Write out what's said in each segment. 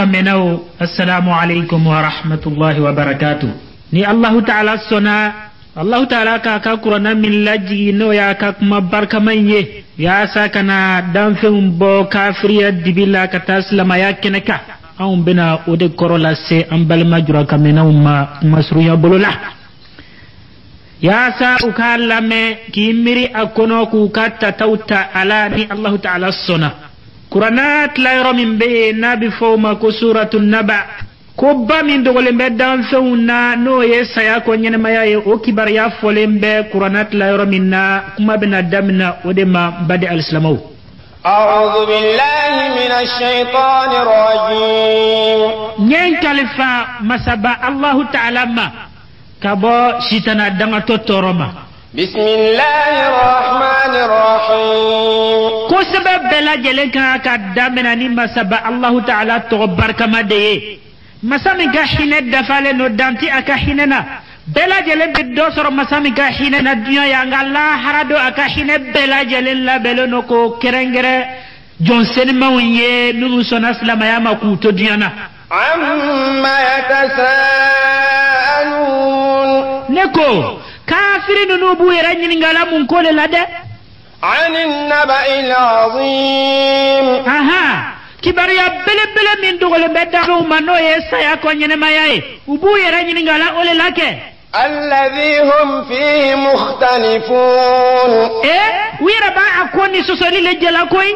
menao assalamu alaikum wa rahmatullahi wa barakatuh ni Allah ta'ala sona Allah ta'ala ka Qur'ana min laji no ya ka kuma barka manye ya sakana dan fem bo kafiriya dibila ka taslama ya keneka an bina ode korola se an balma jura ka menao ma masruya bolola ya sa ukallame kimiri akono ku katta tauta ala ni Allah ta'ala sona Qur'ana tlayro min be nabi fawma ko suratul naba ko ba min dogole be dan feuna no yesaya ko nyene mayaye o kibar ya folembe Qur'ana tlayro minna kuma bina damna odema badi alislamu a'udhu billahi minash shaitanir rajim nyen kalifa masaba Allah ta'ala ma kabo shitana danga totoroma bismillahir rahmanir rahim ko sabab bela jelen ka damena ni masaba Allah ta'ala to barkama de masami ga hine dafale no danti aka hinena bela jelen be do soro masami ga hinena dunya ya ngalla harado aka hine bela jelen la belo no ko kerengere jonsen mawye nunu sona salama ya makuto dunyana amma yatasaalun neko kafiri nunu bu yeranyini ngala mun kole lade anin naba'il azim aha kibariya bele bele min dogole bedda no mano yesaya ko nyene mayaye ubu yeranyini ngala ole lake alladhi hum fihi mukhtalifun wira ba akoni sosori le jela koy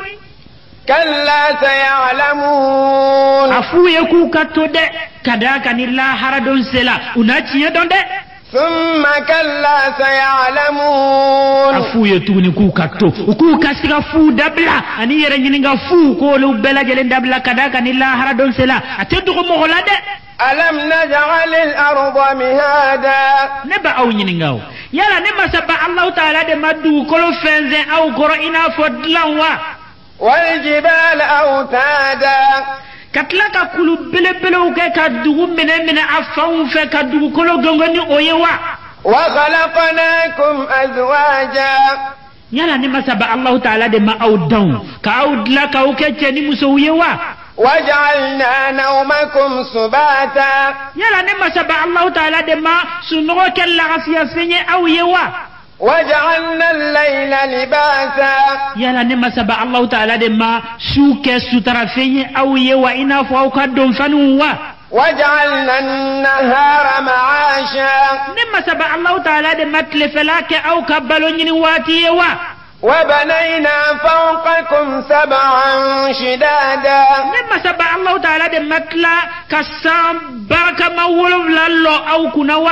kalla sayalamun afu yeku katode kadaka ni la haradon sela unachiye donde ثم كلا سيعلمون afu yetuni ku katto ku kasiga fu dabla ani yere nyininga fu ko lu bela jele dabla kadaka ni la haradon sela atedu ko moholade alam naj'al al-ardha mihada neba aw nyininga yala ne masaba Allah ta'ala de madu ko lo fenze aw goro ina fodlanwa wal jibala awtada katlaka kulu bele bele uke kadugu mene afan fe kadugu kolo gongoni oyewa wa khalaqnakum azwaja yala ni masaba Allah ta'ala de ma awdan ka awdla ka uke cheni muso uyewa waj'alna nawmakum subata yala ni masaba Allah ta'ala de ma suno kella gafiya fenye awewa وجعلنا الليل لباسا يلا نما سبا الله تعالى دما سوك سترى فيني أو يوا إنا فوق دون فنوا وجعلنا النهار معاشا نما سبا الله تعالى دما تلفلاك أو كبلوني واتي يوا وبنينا فوقكم سبعا شدادا نما سبا الله تعالى دما تلا كسام بركة مولو لالو أو كنوا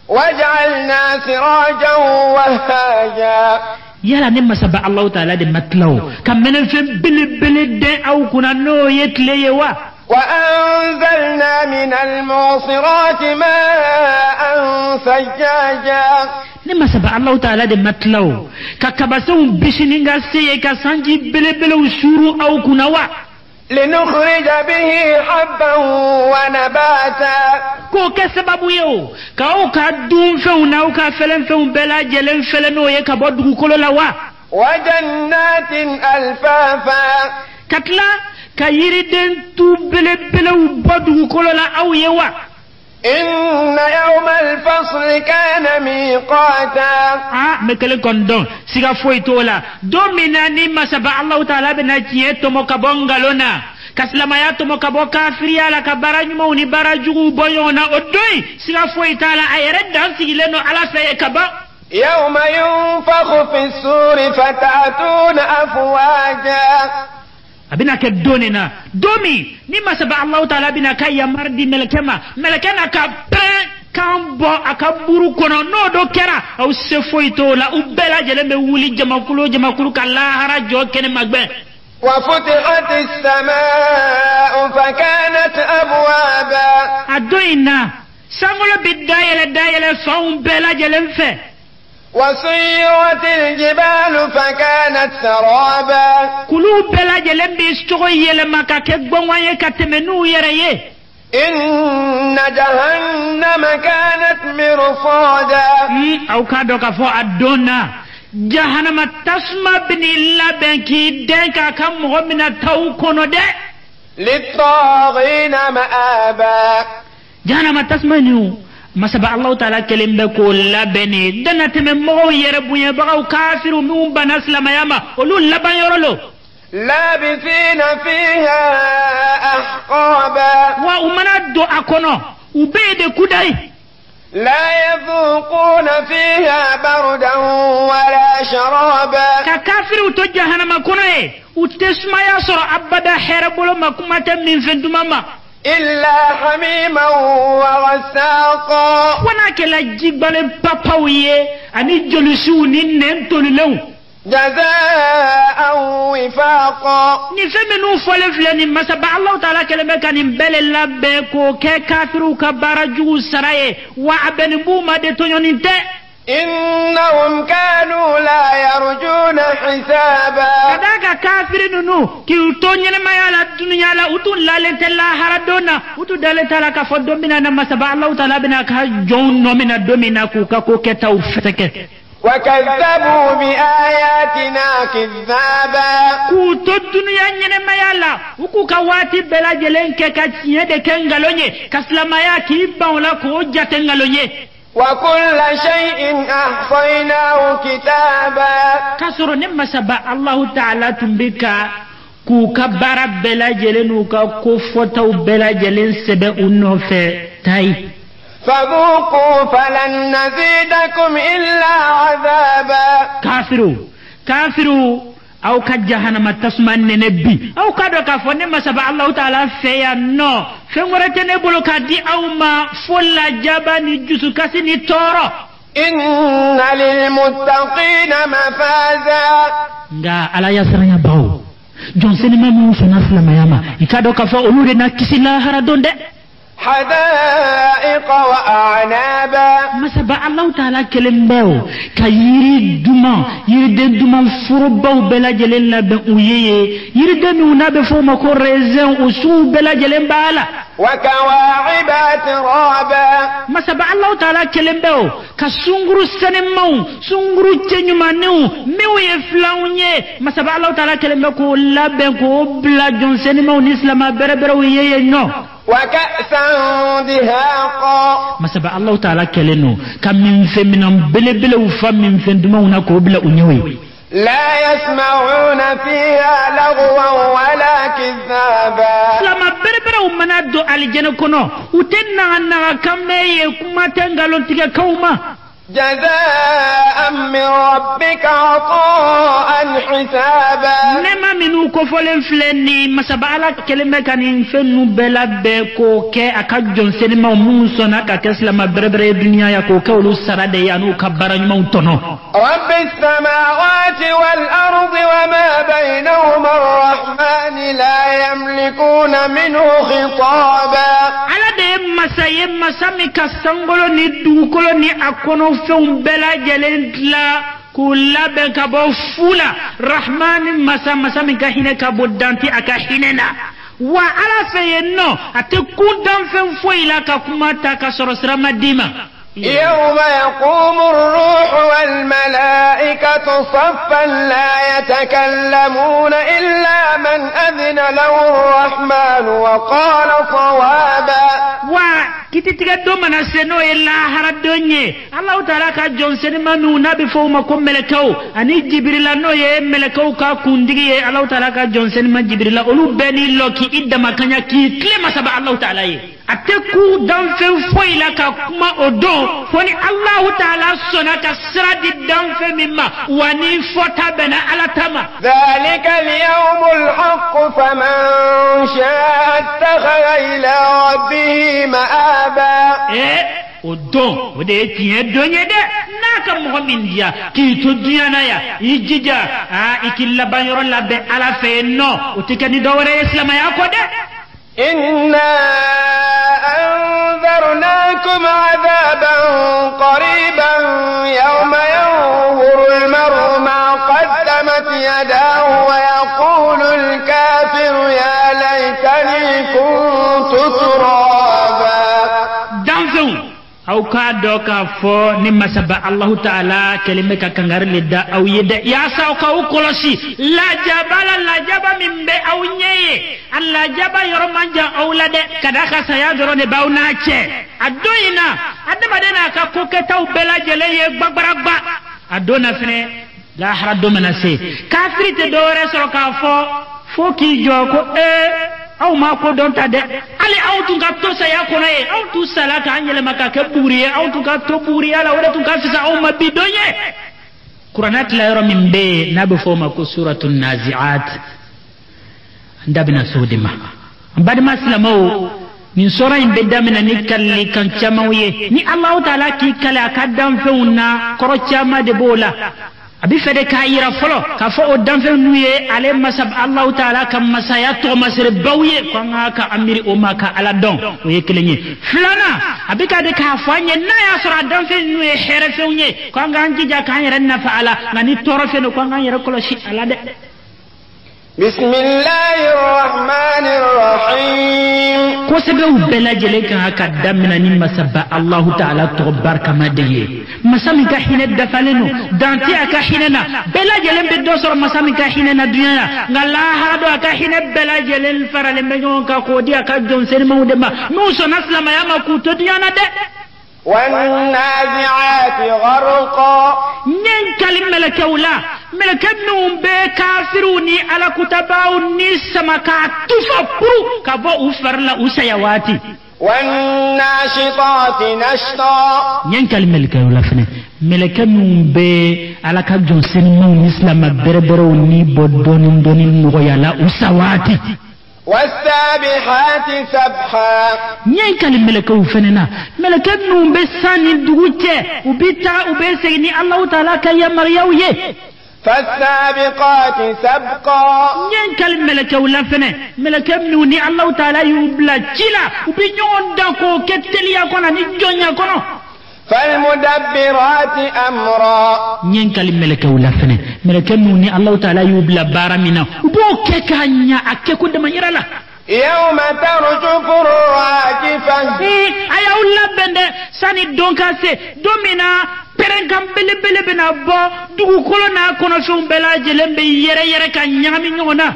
وجعلنا سراجا وهاجا يلا نما سبا الله تعالى دي متلو كم من الفم بل دي او كنا نو يتليوا وأنزلنا من المعصرات ماء ثجاجا نما سبا الله تعالى دي متلو ككبسون بشنينغا سي كسانجي بل وشورو او كنا لنخرج به حبا ونباتا ko ke sababu yo ka o ka dun feuna o ka felen feun bela jelen felen o ye ka bodu ko la wa wajannatin alfafa katla ka yiriden tu bele bele bodu ko la aw ye wa inna yawmal fasl kana miqata mekele kondon siga foito la domina ni masaba Allah ta'ala bena tieto mo kabongalona kaslama yato mo kabo kafiri ala kabaranyu mo ni barajugu boyona odoi siga foita la ayere dan sigileno ala fe kaba yawma yunfakhu fi suri fatatuna afwaja abina ke donena domi ni masaba Allah ta'ala bina kayya mardi melekena ka kambo akaburu kono no do kera aw se foito la ubela jele be wuli jamakulu kala harajo kene magbe wa futihatis samaa fa kanat abwaba adoina sangolo bidayele faum bela jele fe وسيرت الجبال فكانت سرابا كلو بلا جلم بيستغو يلما كاكبون ويه كتمنو يريه إن جهنم كانت مرصادا أو كادو كفو أدونا جهنم تسمى بني الله بنكي دنكا كم غمنا تو كونو ده للطاغين مآبا جهنم تسمنيو masaba Allah ta'ala kelimbe ko labeni dana teme mo yerebu ye bagaw kafiru mum banaslama yama olu laban yorolo labithina fiha ahqaba wa umana do akono ubede kudai la yadhuquna fiha bardan wala sharaba ka kafiru to jahannama kono e utesma ya soro abada herabolo makumata min fendumama إلا حميما وغساقا وناكلا جيبال باباوية أني جلسو ننتولو جزاء وفاقا نفهمنو فلفلني ما سبع الله تعالى كلمة كان بل اللبكو كافرو كبارجو سراي وعبن بوما دتونيون انت إنهم كانوا لا يرجون حسابا كذاك كافرين نو كيوتوني لما يلا الدنيا لا أتون لا لنتلا هردونا أتو دالتا لك فدومنا نما سبع الله تعالى بنا كجون نومنا دومنا كوكا كوكا توفتك وكذبوا بآياتنا كذابا كوتو الدنيا نما يلا وكوكا واتي بلا جلين كاكاتيه دي كنغالوني كسلما ياتي باولا كوجا تنغالوني وكل شيء أحصيناه كتابا كسر نما سبا الله تعالى تنبكا كوكا بارا بلا جلين وكا كوفوتو بلا جلين سبا أنوفي تاي فذوقوا فلن نزيدكم إلا عذابا كافروا أو كجهنم تسمن نبي أو كذا كفن ما سبع الله تعالى فيا نو فمرة نبلو كدي أو ما فلا جباني جسو كسني تورو إن للمتقين مفازا nga ala yasranya bawo Johnson ma mu fana flama yama ikado kafa ulude na kisila haradonde حدائق وأعنابا ما سبع الله تعالى كلمبو كيري دوما فربو بلا جلين لبن ويي يردن نابي فوما كوريزن وسو بلا جلين بالا وكواعب ترابا ما سبع الله تعالى كلمبو كسونغرو سنمو سونغرو تنيمانو ميو يفلاونيه ما سبع الله تعالى كلمبو لبن كو بلا جونسن مو نسلما بربرو ويي نو وكأسا دهاقا ما سبع الله تعالى كلنو كم من فمن بلبل وفم من فندمونا كوبلا أنيوي لا يسمعون فيها لغوا ولا كذابا لما بربر ومنا دو الجنة كنو وتنا أنها كم يكما تنغلون تيكا كوما جزاء من ربك عطاء حسابا نما منو كفولن فلني ما سبع كلمة كان فنو بلا بكو كي أكجون سينما موسونا كاسلما بربر الدنيا يكو كولو سراد يانو كبرن موتونو رب السماوات والأرض وما بينهما الرحمن لا يملكون منه خطابا على دي مسامي كسنغولو ني دوكولو ني أكونو فون بلا جلنتلا كلا بكابو فولا رحمن مسا من كهينة كابو دانتي أكهيننا وعلى فينو أتكون دان فين فويلا كاكما تاكسر سرما ديما يوم يقوم الروح والملائكة صفا لا يتكلمون إلا من أذن له الرحمن وقال صوابا kiti tiga do mana seno illa haradonye Allah taala ka Johnson manu nabi fo ma ko melekaw ani Jibril no ye melekaw ka kundigi ye Allah taala ka Johnson ma Jibril olu beni loki idda makanya ki klema saba Allah taala ye ateku dan fe foila ka kuma odo foni Allah taala sona ka sradi dan fe mimma wani fota bana ala tama dhalika al-yawm al-haqq faman sha'a ittakhadha ila rabbihi ma'aba odon ode tiye donye de naka muhammin dia ki to diana ya ijija ikilla bayro labbe ala fe no utikani dawre islam ya ko de inna anzarnakum adaban qariban yawma yanzuru al-mar'u ma qaddamat yadahu wa yaqulu al-kafiru ya laytani kuntu turaba أو كادوك فو نمسب الله تعالى كلمة كنغر لدى أو يدى ياسا أو كولوسي لا جبال لا جبا من بي أو نيه الله جبا يرمانجا أو لدى كداك سيادرون باوناتي أدوينا أدمدنا كوكتا وبلا جلي بغبرغبا أدونا فني لا حرد منسي كافري تدوري سرقا فو كي جوكو aw ma ko don ta de ali aw tun ka to saya ko nay aw tu salata anjele maka ke buriye aw tun ka to buriye ala wala tun ka fisa aw ma bidonye qur'anat la yaro min be nabe fo ma ko suratul naziat ndabina sudima badma islamo min sura in be damina ni kalli kan chamawiye ni allah taala ki kala kadam feuna koro chama de bola abi fede kayira folo ka fo o danfe nuye ale masab allah taala kam masaya to masre bawye ko ngaka amiri o maka ala don o yekelenye flana abi ka de ka fanye na ya sura danfe nuye here fewnye ko nganji ja kan yere na faala ngani torofe no ko ngan yere koloshi ala de بسم الله الرحمن الرحيم كوسبه بلا جلك هكذا من ان مسبا الله تعالى تبارك ما ديه مسامي كحين دفلنو دانتي كحيننا بلا جلن بدوسر مسامي كحيننا دنيا غلا هادو كحين بلا جلن فرل مجون كوديا كجون سيرمو دما نوسو نسلم يا ما كوتو ديانا ده والنازعات غرقا نين كلمة لكولا ملكنهم بكافروني على كتباو نسما كاتفبرو كبو أفرلا أسيواتي والناشطات نشطا نين كلمة لكولا فني ملكنهم على كجون سنمو نسلما بربروني بدونين دونين نغيالا أسواتي والسابحات سبحا نين كلمة ملكو فننا ملكن نوم بسان دوجة وبيتا وبسيني الله تعالى كيا مريويه فالسابقات سبقا نين كلمة ملكو لفنه ملكن نوني الله تعالى يبلا جلا وبينون داكو كتليا كنا نجونيا كنا فالمدبرات أمرا نين كلمة ملكو لفنه ملكن نوني الله تعالى يبلا بارمنا وبوكا كانيا أكيكو دمانيرا لا يوم ترجف الراجفة أيا الله بند ساني دونكاسي دومينا perenkam bele bena bo dugu kolona kono fun bela jelembe yere kan nyami nyona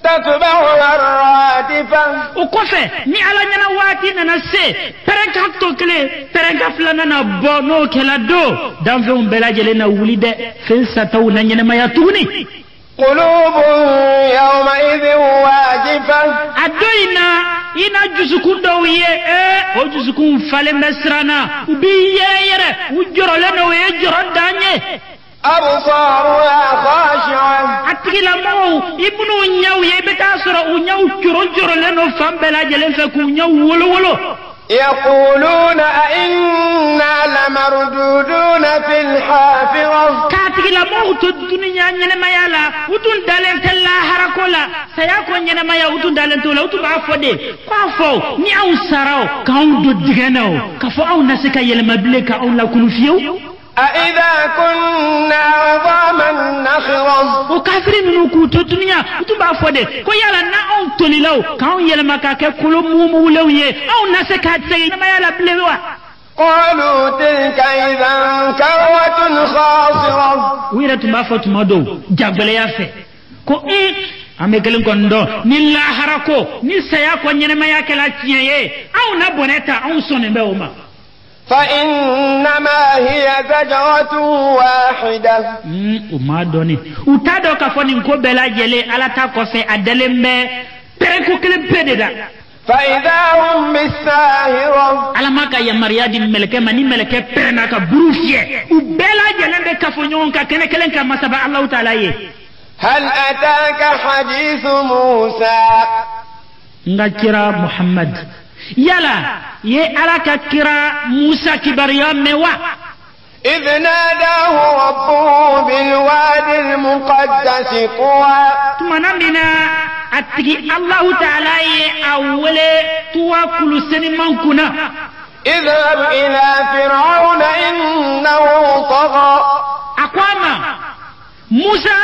تتبعها الرادفة وكفى ني على نينا واتي نانا سي perenka tokle perenka flana na bo no kala do dan fun bela jelena wulide fen sataw na nyene maya tuni قلوب يومئذ واجفة أدوينا إنا جزكون دوية أو جزكون فالي مسرانا وبيا يرى وجرى لنا ويجرى دانيه أبصارها خاشعة أتكي لمو ابنو نيو يبتاسر ونيو جرى لنا فان بلا جلن فكو نيو ولو يقولون أئنا لمردودون في الحافرة كاتك لموت الدنيا نينما يالا وتون دالن تلا هركولا سياكو نينما يا وتون دالن تولا وتون بعفودي كافو ني أو سراو كاون دو دغناو كافو أو نسكا يلما بليكا أو لا كنو فيو أإذا كنا عظاما نخرا وكافرين نوكو الدنيا وتون بعفودي كو يالا نا أو توليلو كاون يلما كاكا كلو مومو لويه أو نسكا تسينما يالا بليوا قالوا تلك إذا كروة خاسرة ويرا تما فوتما دو جابلي يافي كو amekelen kondo ni la harako ni saya ko nyene ya kala tiye au na boneta au sonne beuma فإنما هي زجرة واحدة وما دوني utado ka foni ko bela jele ala ta ko fe adelembe pere ko kele pededa فإذا هم بالساهرة على ما كان يمريا دي ملكة مني ملكة برنا كبروفية وبلا جلنا بكفونيون كأنه كلن كما سبع الله تعالى هل أتاك حديث موسى نكرا محمد يلا على كرا موسى كبريا موا إذ ناداه ربه بالوادي المقدس طوى تمنى أتقي الله تعالى أول توكل سنمان كنا اذهب إلى فرعون إنه طغى أقوام موسى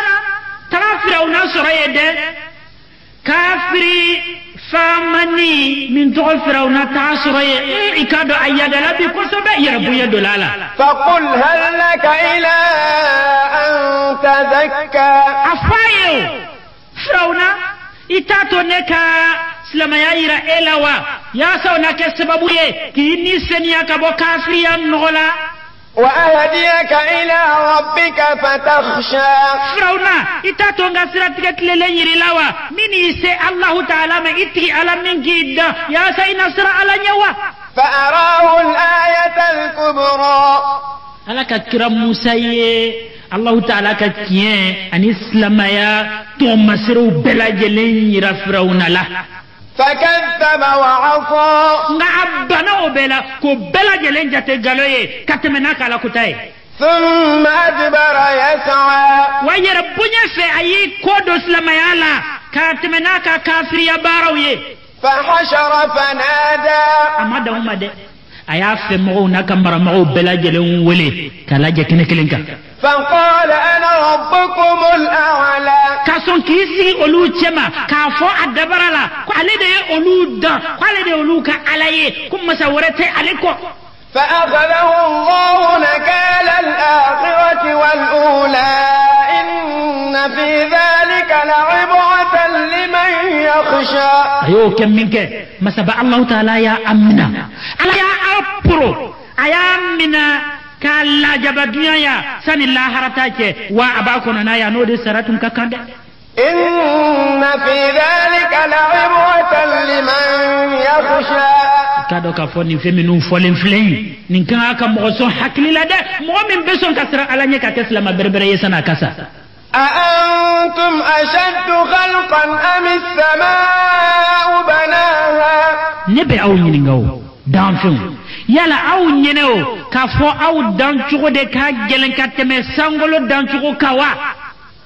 ترى فرعون سريد كافري famani min tol firawna tasroye ikado ayada labi ko sobe yarabu yadolala فقل هل لك إلى أن تزكى afayo firawna itato neka silama yaira elawa ya sauna ke sababu ye kini senia kabo kafriya nola وأهديك إلى ربك فتخشى firawna itato ngasira tiketele yirilawa mini se Allah Ta'ala ma iti ala min gidda ya sai nasra ala nyawa فأراه الآية الكبرى alaka kira Musa ye Allah Ta'ala ka kien ani islamaya to masiru belajelen yira firawna la فكذب وعصى nga abana obela ko belajelen jate galoye katemena kala kutaye ثم أدبر يسعى wayere bunye fe ayi kodo islamaya la katemena ka kafiriya barawiye فحشر فنادى amada umade aya fe mo na kamara mo belajelen wele kala jekene kelenka فقال أنا ربكم الأعلى kason kisi olu chema ka fo adabara la ko ale de olu da ko ale de olu ka alaye kum masawrate aliko فأخذه الله نكال الآخرة والأولى إن في ذلك لعبرة لمن يخشى ayo kem minke masaba Allah Ta'ala ya amina ala ya apro aya amina kala jaba dunya ya sani la harata ke wa abako na ya no de saratun kakande إن في ذلك لعبرة لمن يخشى kado ka foni feminu folen flen nin kan aka mo so hakli la de mo min beson kasra ala nya ka teslama berbere yesana kasa أأنتم أشد خلقا أم السماء بناها nebe aw nyini ngaw dan fun yala aw nyeneo ka fo aw dan chugo de ka gelen ka teme sangolo dan chugo kawa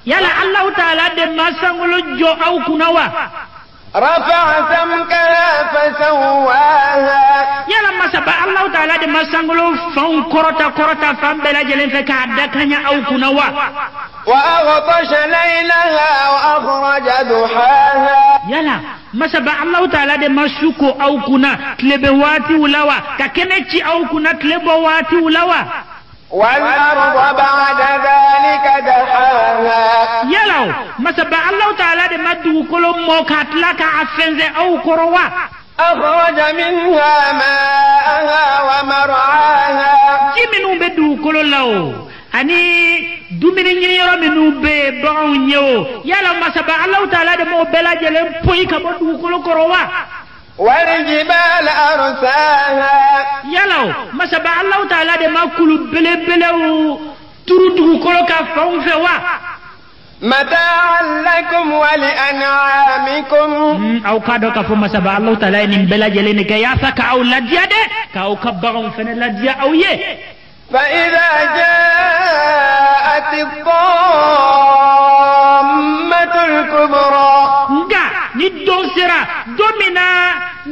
yala Allah Ta'ala de masangolo jo aw kunawa رفع سمكها فسواها yala masaba Allah Ta'ala de masangolo faun korota fam bela gelen fe ka dakanya aw kunawa وأغطش ليلها وأخرج ضحاها yala masaba Allah Ta'ala de masuko aw kuna klebe wati ulawa ka kenechi aw kuna klebo wati ulawa والأرض بعد ذلك دحاها yalaw masaba Allah Ta'ala de madu kolo mo katlaka afenze aw korowa أخرج منها ماءها ومرعاها jiminu be du kolo law ani dumini nyini yoro minu be bawo nyewo yala masaba Allah Ta'ala de mo bela jelen poyi ka bo du kolo korowa والجبال أرساها yalaw masaba Allah Ta'ala de makulu bele turu du kolo ka faun fe wa متاعا لكم ولأنعامكم aw kado ka fo masaba Allah Ta'ala ni bela jelen ke ya saka aw ladiya de ka aw ka bawo fene ladiya aw ye فإذا جاءت الطامة الكبرى nga ni don sera domina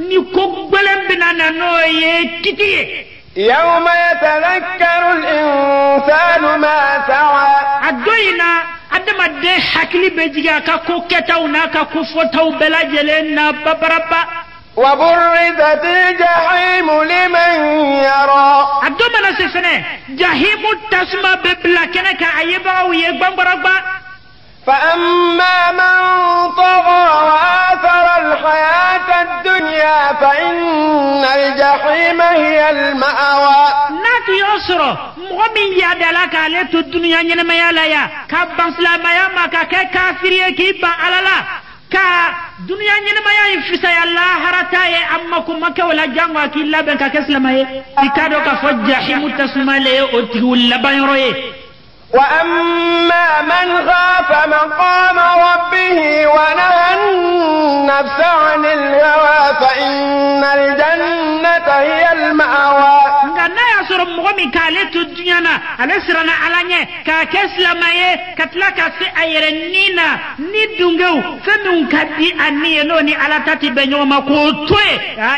ni ko gbelen bina na no ye kitiye يوم يتذكر الإنسان ما سعى adoyina adama de hakili bejiga ka ko ketaw na ka ko fotaw bela jelen na babaraba وبرزت الجحيم لمن يرى adoma na sefene jahimu tasma bebla kene ka ayeba wiye gbambaragba فأما من طغى وآثر الحياة الدنيا فإن الجحيم هي المأوى nati yosro mo min ya dala ka le to dunya nyene mayala ya ka bansla mayama ka ke kafiriye ki ba alala ka dunya nyene maya ifisa ya Allah harata ye amma kuma ke wala jangwa ki laben ka keslama ye ikado ka fajahimu tasmale o tiwul labayro ye وأما من خاف مقام ربه ونهى النفس عن الهوى فإن الجنة هي المأوى ngana ya soro momi kale to dunyana alesrana alanye ka keslamaye katlaka se ayere nina ni dungeu femi unkadi ani no ni ala tati benyoma ko toy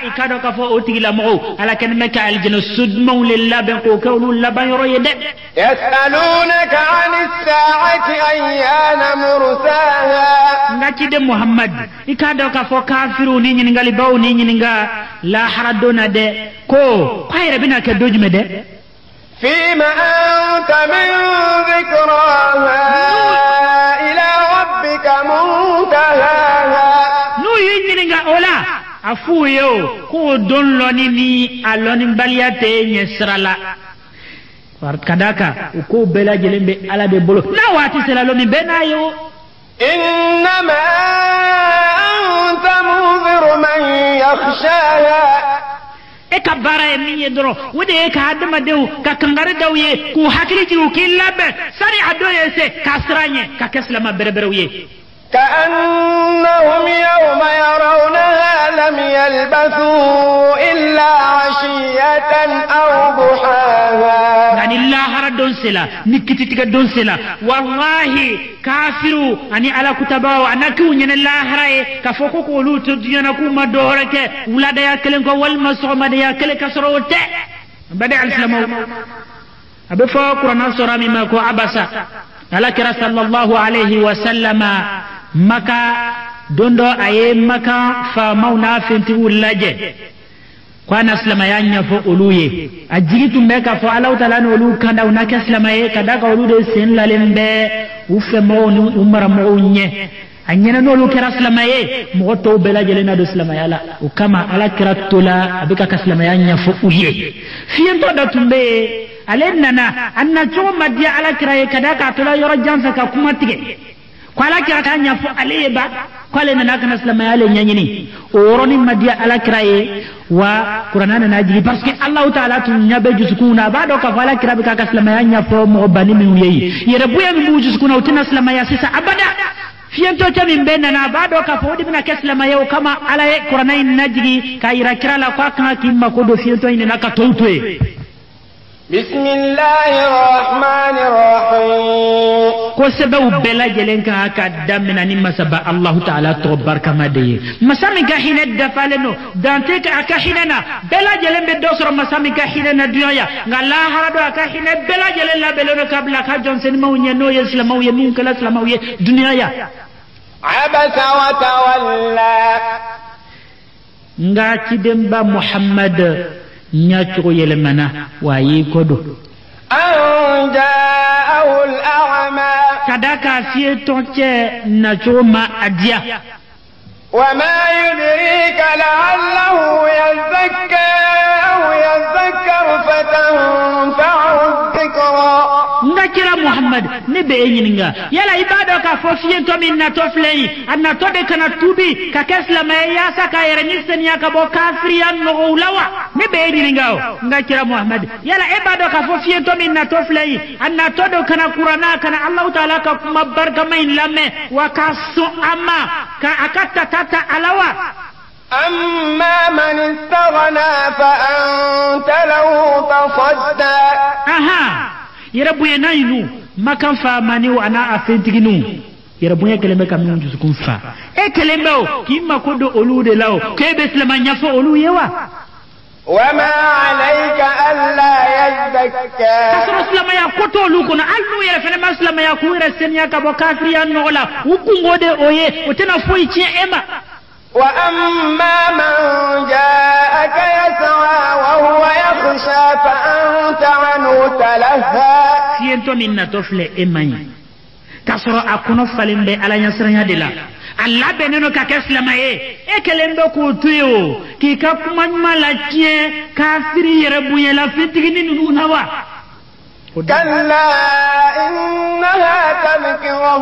ikado ka fo otigila mo ala ken meka aljina sudmu lillahi ko kawlu laban royede yasalunaka anis saati ayyana mursaha ngati de muhammad ikado ka fo kafiru ni ngali baw ni nga la haradona de ko khayra bina ka dojme de fima anta min dhikraha ila rabbika muntaha no yini nga ola afu yo ko don loni ni aloni baliyate nyesrala war kadaka ko bela jelembe ala de bolo na wati sela loni benayo innama anta munzir man yakhshaha ekabara emiye doro wode ka adama dew ka kangare dawye ku hakili jiru kilabe sari adoye se kasranye ka keslama bereberewe كأنهم يوم يرونها لم يلبثوا إلا عشية أو ضحاها يعني الله ردون سلا نكتتك دون سلا والله كافروا أني على كتباو أنكو ين الله رأي كفوكو قولو تدينكو مدورك ولاد يأكلنك والمسوم يأكلك سروت بدأ الإسلام أبو فاقرنا سرامي ماكو عبسا على صلى الله عليه وسلم maka dondo aye maka fa mauna fenti ulaje kwa naslama yanya fo uluye ajigitu meka fo Allah taala no ulu kanda unaka islama ye kadaka ulude sen lalembe ufe mo umara mo unye anyena no ulu kira islama ye mo to bela jelena do islama yala ukama ala kira tola abika kaslama yanya fo uye fiento da tumbe alenana anna choma dia ala kira ye kadaka tola yoro janfa ka kuma tige kwala kira kanya fo aleba kwale na nakana islama yale nyanyini oroni madia ala kiraye wa qur'ana na jigi parce que Allah taala tun nyabe jusukuna bado ka fala kira bika ka islama yanya fo mo bani mi yeyi yere buya mi jusukuna utina islama ya sisa abada fiento cha mimbena na bado ka fo dibina ka islama yao kama ala qur'ana na jigi ka ira kira la kwa kan kimma ko do fiento ina na ka tawtwe بسم الله الرحمن الرحيم كوسبه بلا جلنكا كدامنا نما سبا الله تعالى تبارك ما دي مسامي كحين الدفالنو دانتك اكحيننا بلا جلن بدوسر مسامي كحيننا دنيا غلا هردو اكحين بلا جلن لا بلو قبل كجونسن مو نينو يسلمو يمين كلا سلمو دنيا عبس وتولى ngati demba muhammad nyachiko yelemana wayi kodo anja'ahu al-a'ma kadaka fietonche nachoma adia wama yudrika la'allahu yazakka aw yazakkaru fatanfa'u dhikra ngakira muhammad ne be yininga yala ibado ka fofiento min na toflei anna tode kana tubi ka keslama ya saka yere nisten ya ka bo kafriyan no ulawa ne be yininga ngakira muhammad yala ibado ka fofiento min na toflei anna todo kana qur'ana kana allah taala ka kuma barka mai lamme wa kasu amma ka akatta tata alawa أما من استغنى فأنت له تصدى yerabuye nainu makan fa mani wa ana afentiginu yerabuye keleme kam min jusukun fa e keleme o kimma kodo olude law kebe islama nyafo olu yewa wama alayka alla yazakka kasro islama ya koto lu kono alnu yere fene islama ya kuira senya ka bo kafriya nola ukungode oye otena foi chi ema وأما من جاءك يسعى وهو يخشى فأنت عنه تلهى سينتو من نتوفل إماني كسر أكونو فلنبي على يسرنا دلا Allah beneno ka keslama e kelembe ko tuyo ki ka kuma malakie kafiri yere buye la fitigini nuna wa kalla innaha tadhkira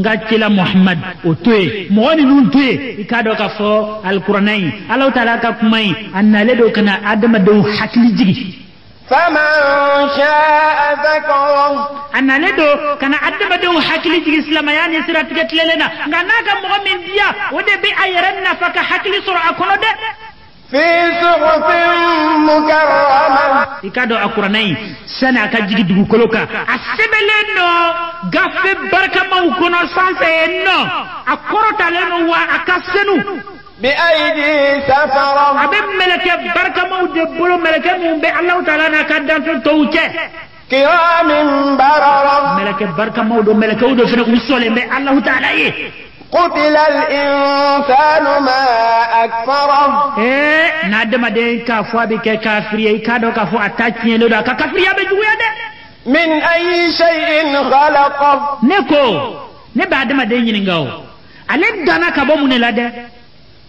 ngachila muhammad otoe mooni nun toe ikado ka fo alqur'ani allah taala ka kumai annale do kana adama do hakli jigi faman sha'a dhakara annale do kana adama do hakli jigi islam yani sirat gatlelena nganaga mo min dia wode be ayranna faka hakli sura akono de fi suhufin مكرمة ikado akuranai sana akajigi dugukoloka asebeleno gafe barka maukono sanse no akorota leno wa akasenu بأيدي سفرة abe meleke barka mau de bolo meleke mumbe Allah taala na kadanto tawche كرام بررة meleke barka mau do meleke do fere usole be Allah taala yi قتل الإنسان ما أكفره nadama de ka fo be ke kafiri ikado ka fo atachie lo da ka kafiri abe juya de من أي شيء خلقه neko ne ba adama de nyiningawo ale dana ka bo munela de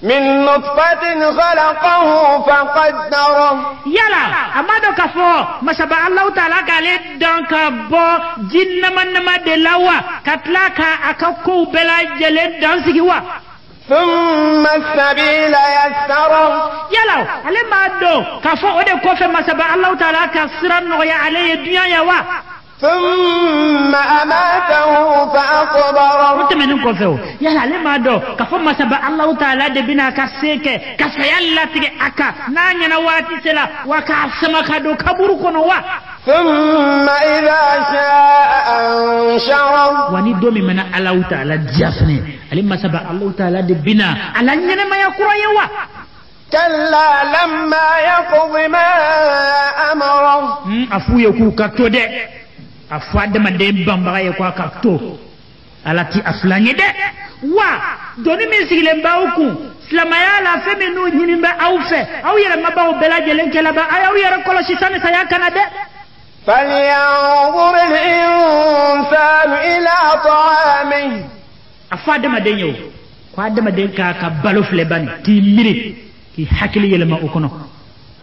من نطفة خلقه فقدره yala amado ka fo masaba Allah taala gale dan ka bo jinna manama de lawa katlaka akako bela jele dan sigiwa ثم السبيل يسره yala ale ma do ka fo ode ko fe masaba Allah taala ka siran no ya ale dunya ya wa ثم أماته فأقبره mutemenin ko fe o yala ale ma do ka fo masaba Allah taala de bina ka seke ka sayalla tige aka nanya na wati sela wa ka sama ka do kaburu kono wa ثم إذا شاء أنشره wani domi mana Allah taala jafne ale masaba Allah taala de bina ala nyene ma yakura yewa كلا لما يقض ما أمره afu ye ku ka to de afu adama de bambara ye ku ka to alati aflanye de wa doni mi sigile mbauku silamaya la feme no nyinimba au fe au yere mabawo bela jelen kela ba au yere koloshi sane sayakana de فلينظر الإنسان إلى طعامه afu adama de nyo ko adama de ka balo flebani ti miri ki hakili yele ma ukono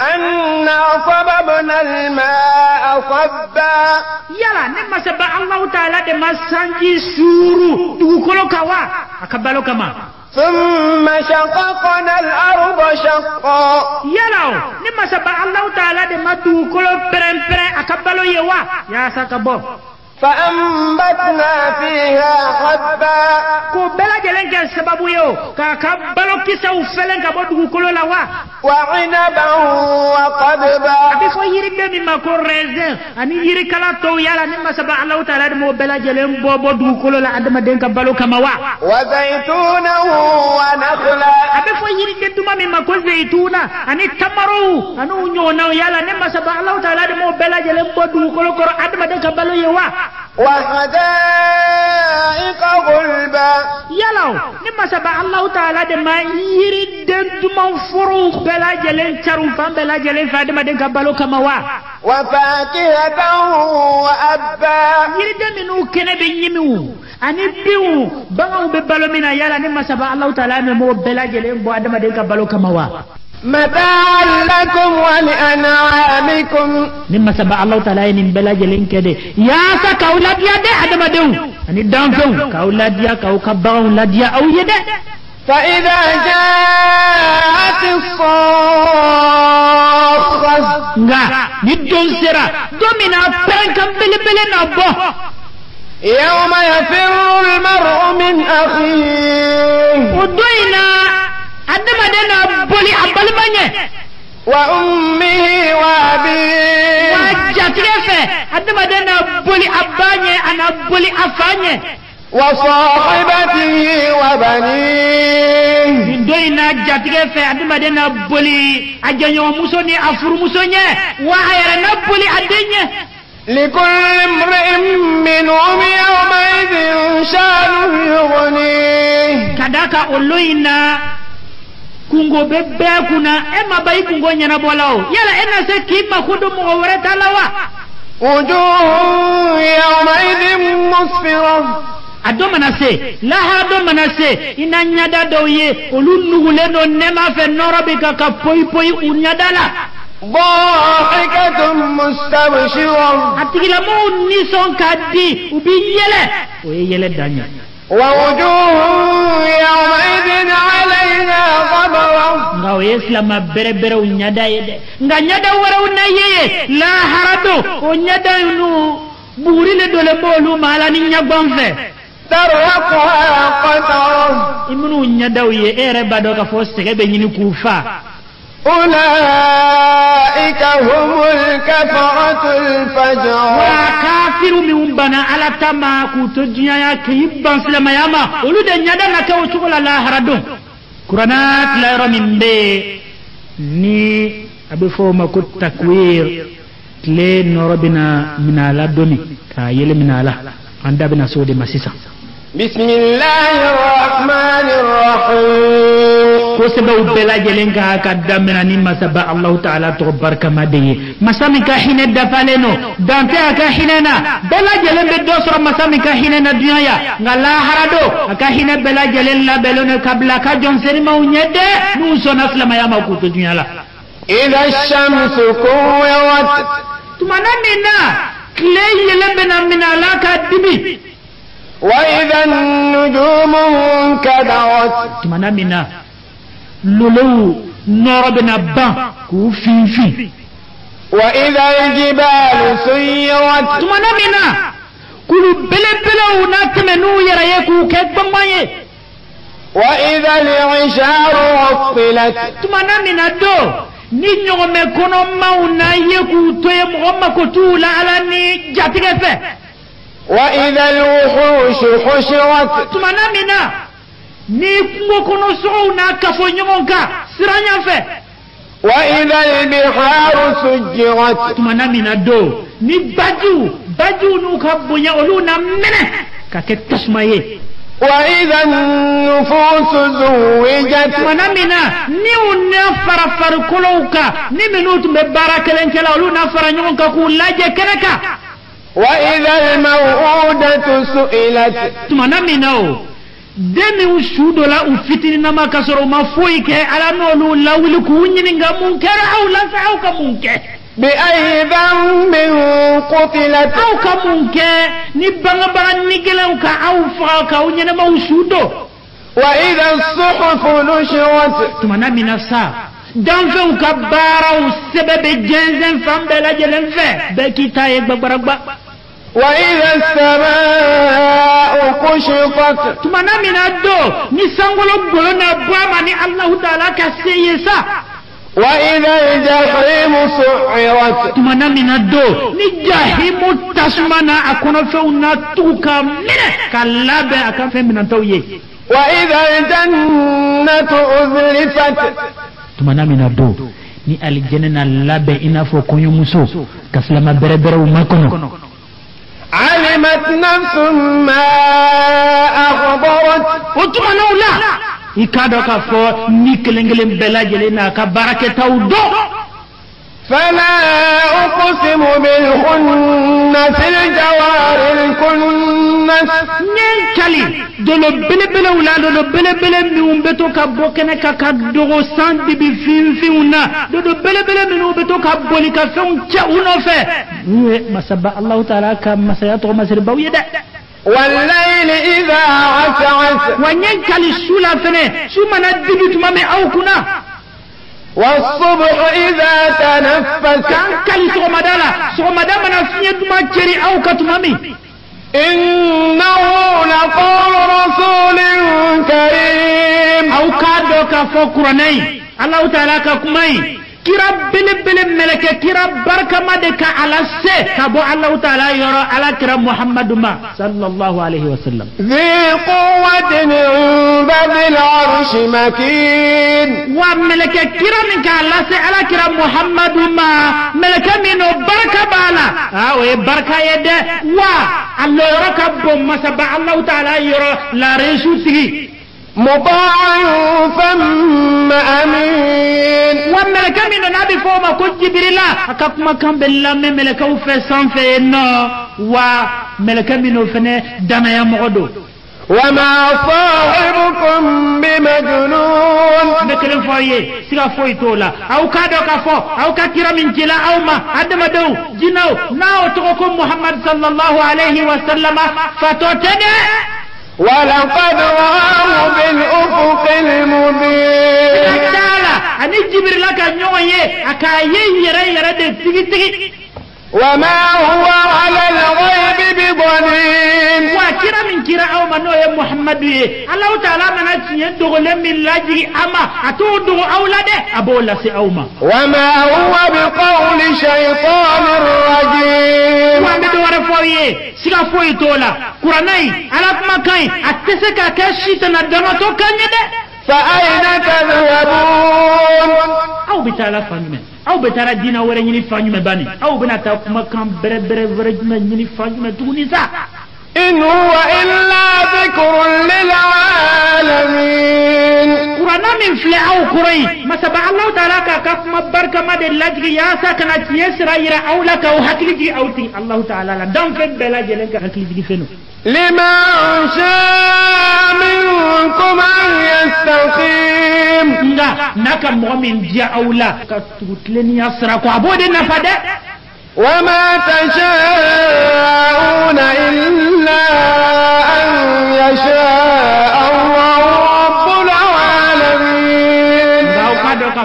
أنا صببنا الماء صبا yala ne masaba Allah taala de masanji suru dugukolo kawa akabalo kama ثم شققنا الأرض شقا yala ne masaba Allah taala de madugukolo perempere akabalo yewa ya sakabo فأنبتنا فيها حبا ko bela jelen ke sababu yo ka kabalo kisa ufelen ka bodu kolo la wa وعنبا وقضبا abi fo yiri be mi mako raisin ani yiri kala to yala ni masaba Allah taala de mo bela jelen bo bodu kolo la adama den ka balo kama wa وزيتونا ونخلا abi fo yiri be duma mi mako zeituna ani tamaru anu nyona yala ni masaba Allah taala de mo bela jelen bodu kolo ko adama den ka balo ye wa وحدائق غلبا yala ni masaba Allah taala de ma yiri den duma furu bela jelen charu fam bela jelen fa adama den ka balo kama wa وفاكهة وأبا yiri den minu kene be nyimiwu ani biwu bangaw be balo mina yala ni masaba Allah taala me mo bela jelen bo adama den ka balo kama wa متاعا لكم ولأنعامكم ni masaba Allah taala ni bela jelen kede ya sa kaula dia de adama den ani danfo kaula dia kau kabaw la dia au yede فإذا جاءت الصاخة nga ni don sera domina penkam bele bele na bo يوم يفر المرء من أخيه udoina adama den na boli abalmanye وأمه وأبيه wajatrefe adama den na boli abanye ana boli afanye وصاحبته وبنيه ndoina jatrefe adama den na boli ajanyo muso ni afuru muso nye wa ayara na boli adenye لكل امرئ منهم يومئذ شأن يغنيه kadaka oloina kungo bebe kuna ema bai kungo nyana bolao yala ena se kima kudu mo wore talawa وجوه يومئذ مسفرة adoma na se la ha adoma na se ina nyada doye olunugule no nema fe norobe ka poi poi unyadala ضاحكة مستبشرة atigila mo nison kadi ubi yele oye yele danya ووجوه يومئذ عليها غبرة nga o islama bere bere unyada yede nga nyada wara unaye la harado o nyada nu burile dole bolu mala ni nyagbanfe ترهقها قترة imunu nyada ye ere bado ka fo sege be nyini kufa أولئك هم الكفرة الفجر وكافر من بنا على تما كتجيا يا كيبان سلما ياما ولد نيادا نكاو شغل لا هردون قرانات لا يرى من بي ni abe fo ma ko takwir tle norobina minala doni ka yele minala anda bina sode masisa بسم الله الرحمن الرحيم كوسبه بلا جلنكا كدامنا نما سبا الله تعالى تبارك ما دي مسامي كاحين دفالينو دانتا كاحيننا بلا جلن بدوسر مسامي كاحيننا دنيا غلا هرادو كاحين بلا جلن لا بلون قبل كجون سرما ونيده نوسو نسلم يا مكوت دنيا لا إذا الشمس كورت تمانا منا كلي يلبنا من لا كدبي وإذا النجوم انكدرت تمانا منا لولو نوربنا بان كوفيفي وإذا الجبال سيرت تمانا منا كل بلا وناتمنو يرايكو كبمايه وإذا العشار عطلت تمانا منا دو ni nyome kono mauna yeku toye mgomma kotula ala ni jatigefe وإذا الوحوش حشرت tumana mina ni kungo kono souna kafo nyomonka siranya fe وإذا البحار سجرت tumana mina do ni baju nuka bunya oluna mene kake tasmaye وإذا النفوس زوجت tumana mina ni unna farafar kolowka ni minut be barakelenkela oluna fara nyomonka ku laje kereka وإذا الموءودة سئلت tumana minao demi ushudo la ufitini na makasoro mafoike ala nolu la wili kunyini nga munkera au la fa'au ka munke بأي ذنب قتلت au ka munke ni banga nigela ka au fa ka unyene ma ushudo وإذا الصحف نشرت tumana minasa danfe ka bara usebebe jenzen fambe la jelen fe be kitaye gbagbagba وإذا السماء كشطت tumana minado ni sangolo golo na bwama ni Allah Ta'ala ka seyesa وإذا الجحيم سعرت tumana minado ni jahimu tasmana akono feuna tuka mine kalabe akan fe minantawye وإذا الجنة أزلفت tumana minado ni aljanna labe inafo konyo muso kaslama berebere umakono علمت نفس ما أحضرت وتمنا ولا ikado ka fo ni kelengele bela jele na ka barake tawdo فلا أقسم بالخنس الجوار الكنس nyenkali dolo bele wala dolo bele mi umbeto ka bokene ka dogo sandi bi finfiuna dolo bele mi umbeto ka boli ka fon cha uno fe masaba Allah Ta'ala ka masayato masir bawiyada والليل إذا عسعس wanyenkali sula fene sumana dibitu mame au kuna والصبح إذا تنفس kan kali somadala na fiye duma cheri au katumami إنه لقول رسول كريم au kado ka fokuranai Allah Ta'ala ka kumai kira bele meleke kira barka madeka ala se kabo Allah Ta'ala yoro ala kira Muhammadu ma sallallahu alaihi wasallam ذي قوة عند ذي العرش مكين wa meleke kira min ka ala se ala kira Muhammadu ma meleke mino barka bala we barka yede wa Allah yoro kabo masaba Allah Ta'ala yoro la resuti مطاع ثم أمين وملكا من النبي فوما كنت جبريل أكاكما كان بالله من ملكا وفسان فينا وملكا من فنه دانا يا مغدو وما صاحبكم بمجنون نكلم فويه سيغا فوي تولا أو كادو كفو أو كاكرا من جلا أو ما عدم دو جنو ناو تغكم محمد صلى الله عليه وسلم فتوتني ولقد رآه بالأفق المبين أني جبريل كان يويه أكايي يرى دي تيجي وما هو على الغيب بضنين وكرا من كرا أو منو يا محمد الله تعالى من يدعو من لاجي أما أتودو أولاده أبولا سي أوما وما هو بقول شيطان رجيم وامدو ورفوية سيغا فوي تولا قراناي على مكاي أتسكا كشيطنا دمتو كنيدة فأين تذهبون أو بتالا فانيمة أو بتالا دينا ورنيني فانيمة باني أو بناتا مكان بربر ورنيني فانيمة تونيسا إن هو إلا ذكر للعالمين قرانا من فلا أو قري ما سبع الله تعالى كف مبارك ما دلجي يا سكنة يسرا يرا أو لك أو حكلي أو تي الله تعالى لا دم في بلا جلك حكلي فينو لمن شاء منكم أن يستقيم نكا مؤمن جاء أو لا كتوتلني يسرا كعبود النفدة وما تشاءون إلا أن يشاء الله رب العالمين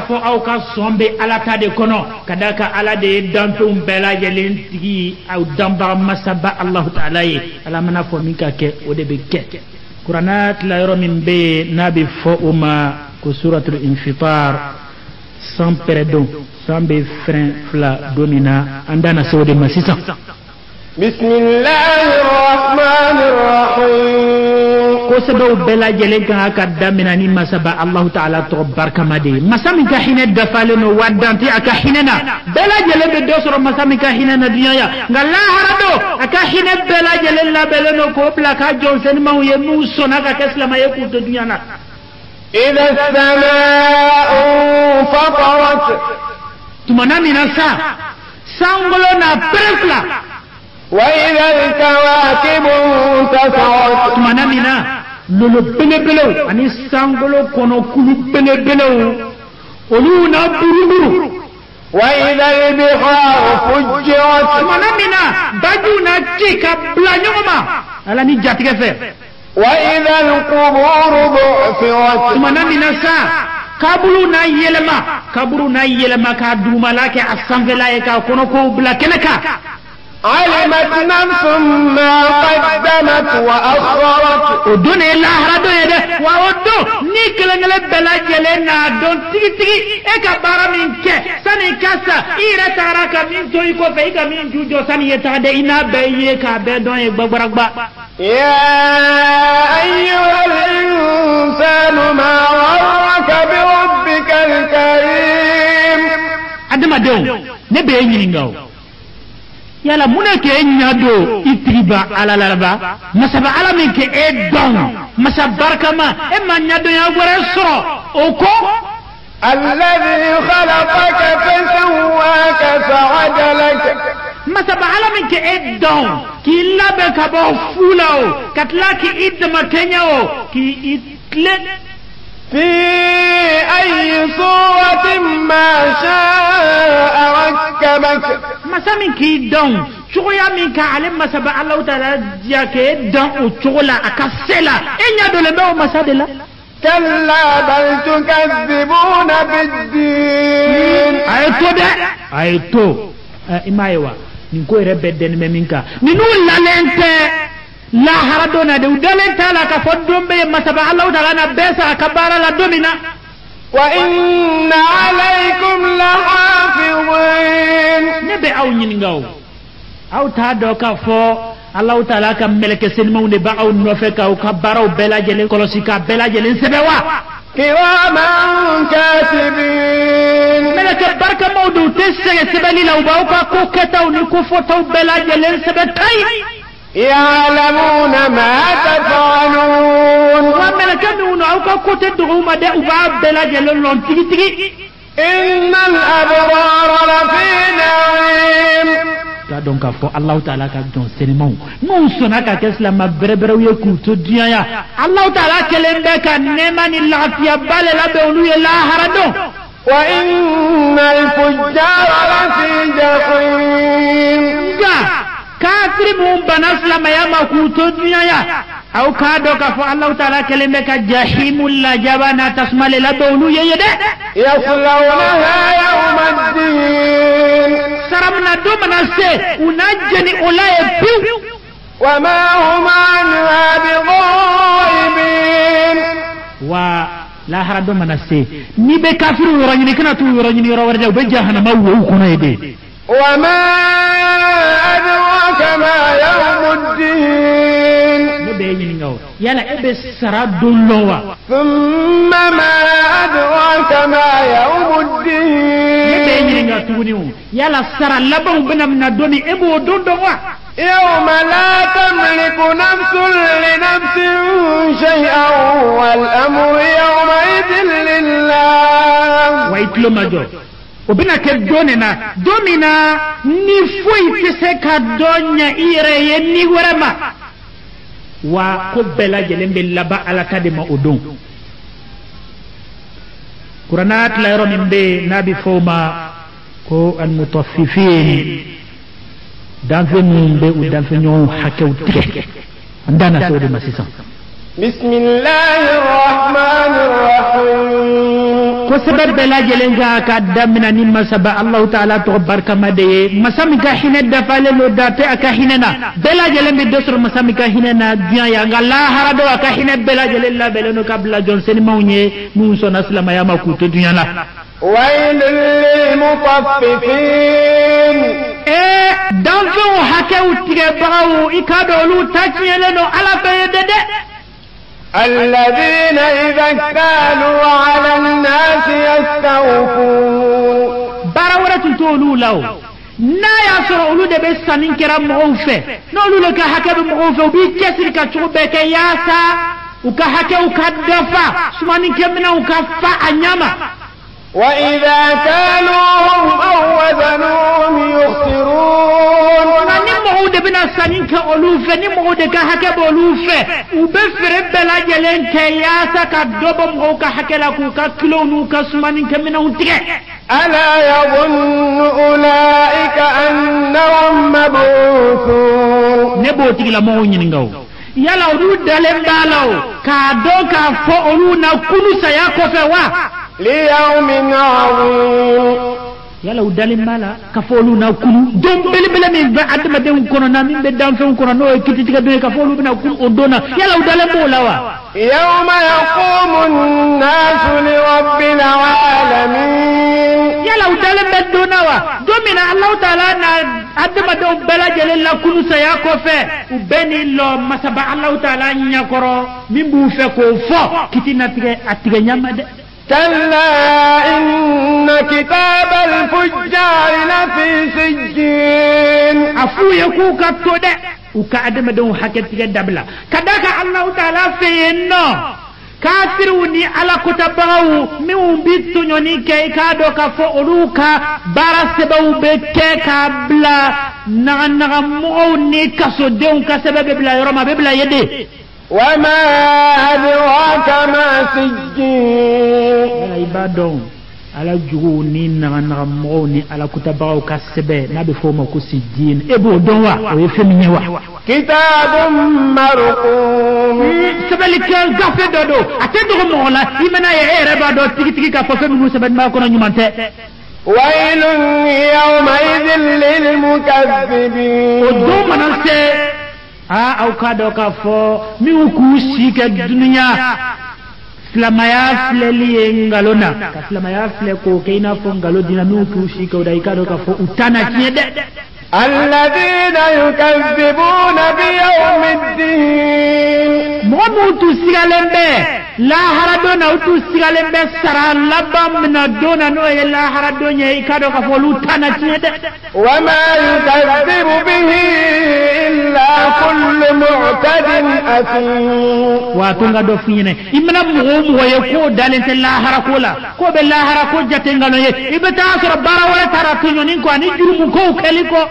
fo aw ka sombe ala ta de kono kadaka ala de dantum bela jelen tigi aw damba masaba Allah ta'ala yi ala mana fo min ka ke o de be ke Qur'anat la yoro min be nabi fo uma ko suratul infitar sans perdon sans be frein fla domina andana sawde masisa bismillahir rahmanir rahim ko sebe bela jelen kan aka damina ni masaba Allah ta'ala to barkamade masami ka hine dafaleno wadanti aka hinena bela jelen be dosoro masami ka hinena dunya ngalla harado aka hine bela jelen la beleno ko bla ka jonsen ma ye musona ka keslama ye ku to dunya na idha as-samaa'u fatarat tumana minasa sangolo na presla وإذا الكواكب انتثرت منامنا لولو بلبلو أني سانغولو كونو كولو بلبلو ولونا بربرو وإذا البحار فجرت منامنا باجونا تيكا بلانيوما على نيجاتك فيه وإذا القبور بعثرت منامنا سا kaburu na yelema ka dumala ke asanvela ka kono ko bla kenaka علمت نفس ما قدمت وأخرت ودون الله ردو يده وودو نيكلنجل بلا جلنا دون تيجي تيجي إيكا بارا منك سني كاسا إيرا تاراكا من تويكو فإيكا من جوجو سني يتعدى إنا بيكا بدون يكبرقبا يا أيها الإنسان ما غرك بربك الكريم عندما دون نبي ينينغو yala munake nyado itriba ala laraba masaba ala minke edon masabarkama emma nyado ya gore soro oko alladhi khalaqaka fasawwaka fa'adalak masaba ala minke edon killa be kabo fulao katlaki idma kenyao ki itle في أي صورة ما شاء ركبك مسامين كي دون شغيا منك علم مسابع الله تعالى جاك دون وشغلا أكسلا إن يدو لبعو مسادلا كلا بل تكذبون بالدين أيتو ده أيتو إما يوا نكو يربدن ممينكا ننو لالنت لا هردونا دو دلن تالا كفدوم بي مسابع الله تعالى بيسا كبارا لدومنا وإن عليكم لحافظين نبي أو نينغاو أو تادو كفو الله تعالى كملك سنمون باو نوفك أو كبارو بلا جلين كولوسيكا بلا جلين سبوا كراما كاتبين ملك بركة مودو تسير سبالي لو باوكا كوكتاو نكوفوتاو بلا جلين سبتاي يعلمون ما تفعلون وملك نونو أو كوكتدغو مدى أباب بلا جلين لون تيجي تيجي إن الأبرار لفي نعيم donc fo Allah Ta'ala ka don senemo non sona ka kesla ma berebere ye ku to dia ya Allah Ta'ala kelembe ka nema ni lafiya bale la be onu ye la harado wa innal fujjara lafi jahim ga kafir mum banasla ma ya ma ku to dia ya au ka do ka fo Allah Ta'ala kelembe ka jahimul la jabana tasmale la be onu ye yede yaslawnaha yawmaddin saramna do mana manase unajani olaye piu وما هم عنها بغائبين ولا هرب منسي نبي كافر وراني كنا تو وراني ورا بجهنم وكنا يدي وما أدراك ما يوم الدين نبي ينينغو يلا ابي سرا دولوا ثم ما أدراك ما يوم الدين نبي ينينغو تونيو يلا سرا لبو بنا من دوني ابو دondongwa يوم لا تملك نفس لنفس شيئا والأمر يومئذ لله ويتلو ماجو وبنا كدوننا دومنا نفوي تسكا دونيا إيري نيورما وقبلا جلن باللبا على كدما أدون قرانات لا يرون من نبي فوما كو المطففين دانفنون بي ودانفنون حكاو تكي عندنا سوري مسيسا بسم الله الرحمن الرحيم ko sabar bela jelenga ka damina ni masaba Allah taala to barka made masami ka hine da fale lo da te aka hinena bela jelembe dosro masami ka hinena dia ya ngala harado aka hine bela jelella beleno kabla johnson mawnye mun sona islama ya makuto dunya la ويل للمطففين danfo hakew tige baraw ikado lu tachiyeleno ala bayedede الذين إذا كانوا على الناس يستوفون barawara tulu law na ya soro ulu de be sanin kera mo fe no ulu le ka hakabe mo fe bi kesir ka chube ke yasa uka hake uka dafa sumani kemna uka fa anyama وإذا كانوهم أو وزنوهم يخسرون ni mo de bina sanin ka ulu fe ni mo de ka hakabe ulu fe ube fere bela jelen ke yasa ka dobo mo ka hakela ku ka kilo nu ka sumani kemna utige ألا يظن أولئك أنهم مبعوثون nebo tigila mo nyini ngaw yala ulu dalem dalaw ka do ka fo ulu na kunu saya ko fe wa ليوم عظيم yala udale mala ka fo ulu na kunu don bele bele min ba adama de kono na min be dan fe kono no kititika do ka fo ulu na kunu odona yala udale mo lawa يوم يقوم الناس لرب العالمين yala udale bedona wa domina Allah taala na adama do bela jele la kunu saya ko fe ubeni lo masaba Allah taala nyakoro min bu fe ko fo kitina tige atige nyama de كلا إن كتاب الفجار لفي سجين afu yaku ka to de uka adama don hakati dabla kadaka Allah taala feyno kafiruni ala kutabawu min bitu nyoni ke ka do ka fo uluka barasebawu be ke ka bla naga mo ni kaso de un ka sababe bla yoroma be bla yede وما أدراك ما سجين ala ibadon ala jugu ni naga mo ni ala kutabawu ka sebe na be fo mo ko sijin ebo don wa o yefemi wa كتاب مرقوم sabali kan gafe dodo atendo mo la imana ye ereba do tigi ka fo femi sabat ma ko nyumante ويل يومئذ للمكذبين odo manase au kado ka fo mi ku shike dunya islamaya fleli ngalona ka islamaya fle ko keina fo ngalo dina mi ku shike odai kado ka fo utana tiede الذين يكذبون بيوم الدين momu tu sigalembe la haradona utu sigalembe sara labam na dona no ye la haradonya ikado ka fo utana tiede وما يكذب به إلا كل معتد أثيم watunga do finyene imna mugo ye ko dalente la harakola ko be la harako jatengalo ye ibeta asra bara wala taratunyo nin ko ani jurumu ko keliko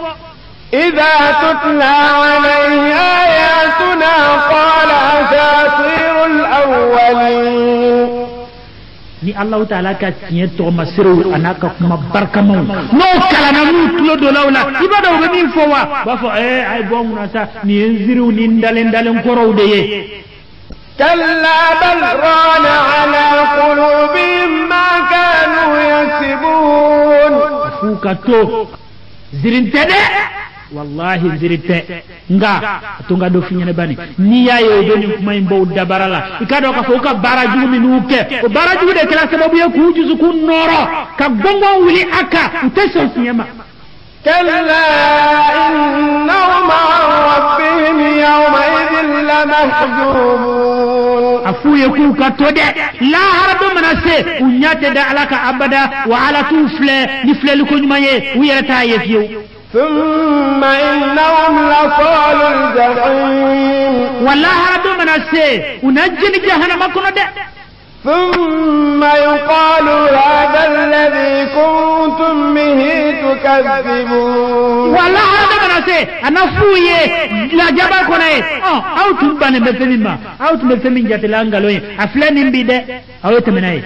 إذا تتلى عليه آياتنا قال أساطير الأولين ni Allah taala ka tiye to masiru anaka kuma barkamo no kala na mutulo do lawla ibada be min fo wa ba fo ay bon na sa ni enziru ni ndalen korowde ye كلا بل ران على قلوبهم ما كانوا يكسبون fuka to zirinte de wallahi zirinte nga tunga do finyane bani ni yayo do ni kuma imbo dabarala ikado ka foka baraju minuke o baraju de kala sababu ya kujuzu kun noro ka gongo wuli aka utaso siyama كلا إنهم عن ربهم يومئذ لمحجوبون أفو يكون كتودة لا هرب من السي ونيات دعلك أبدا وعلى توفل نفل لكم مايه ويرتا يفيو ثم إنهم لصال الجحيم ولا هرب من السي ونجن جهنم كنودة ثم يقال هذا الذي كنتم به تكذبون والله هذا من أسي أنا فوي لا جبا كوني أو تبان بفمين ما أو تبفمين جات لانغالوين أفلان بيدة أو يتمنى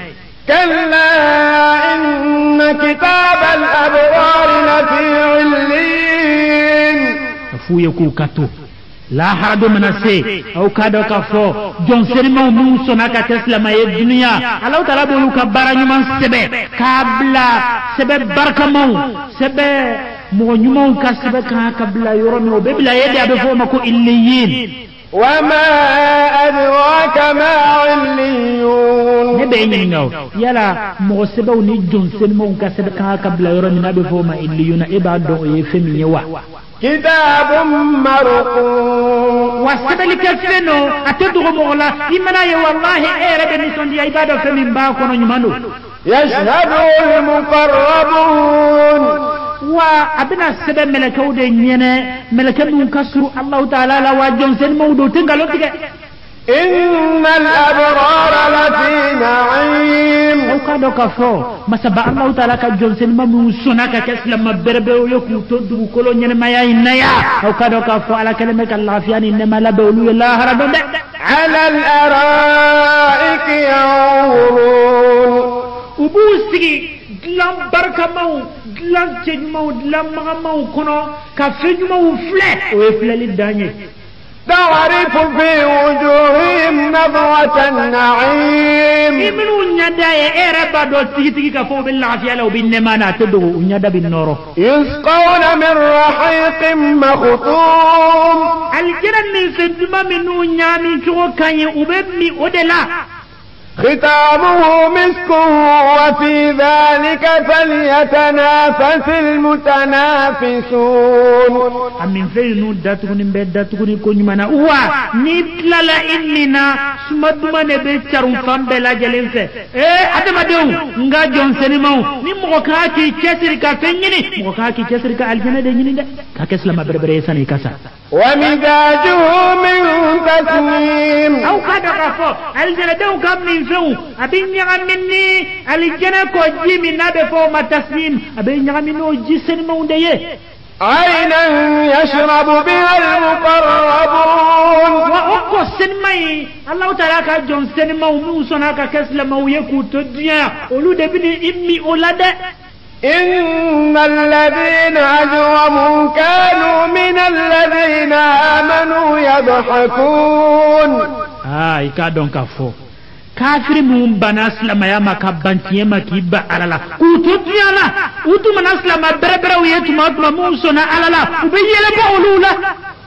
كلا إن كتاب الأبرار لفي علين فوي كوكاتو لا حرد من السي أو كادو كفو جون سيرمو موسونا كتسلم الدنيا الله تعالى بولو كبارا نمان سبه كابلا سبه بركمو سبه مغنيمو كسبه كابلا يرمو ببلا يدي أبفو مكو إليين وما أدراك ما عليون نبعين نو يلا مغسبه وني جون سيرمو كسبه كابلا يرمو أبفو ما إليون إبادو يفمي يوا كتاب مرقوم واسبل كفنو أتدغ مغلا إمنا والله رب نسون دي عبادة فمن باكونا نمانو يشهده المقربون وابنا السبب ملكو دي نينا ملكو منكسر الله تعالى لواجون سن مودو تنقلو تيجي إن الأبرار لفي نعيم وكادو كفو ما سبع الله تعالى كجون سن مموسونا كسلم بربو يكو تدو كلو نين ما ينيا وكادو كفو على كلمة الله فيان إنما لا بولو الله رب على الأرائك ينظرون وبوسي دلام بركة مو دلام تجمو دلام مغمو كنو كفجمو فلت ويفلت للداني تعرف في وجوههم نظرة النعيم من ونيادا ربا دو تيجي كفو بالله في لو بالنمانا تدو ونيادا بالنورو يسقون من رحيق مختوم الجنة من سندما من ونيامي شو كان وبمي ودلا ختامه مسك وفي ذلك فليتنافس المتنافسون أمين فينو داتكوني بيت داتكوني كوني مانا وا نيتلالا إننا سمدما نبيتشارون فامبلا جلنسة أدما ديو نغا جون سنمو نموكاكي كسركا فنيني موكاكي كسركا الجنة دينيني دا كاكسلما بربري ساني كاسا ومزاجه من تسنيم أو كادا كفو الجنة ديو كام من فيو أبين يغمني الجنة كوجي من نابي فو ما تسنيم أبين يغمني جسن مونديه عينا يشرب بها المقربون وأقو السنمي الله تعالى كجون سنمو موسونا كسلمو يكو تدنيا أولو دبني إمي أولاد إن الذين أجرموا كانوا من الذين آمنوا يضحكون إكادون كفو كافر من بناس لما يما كبانتيه ما كيبا على لا وتدنيا لا وتم ناس لما بربر ويتما موسونا على لا وبيل بقولولا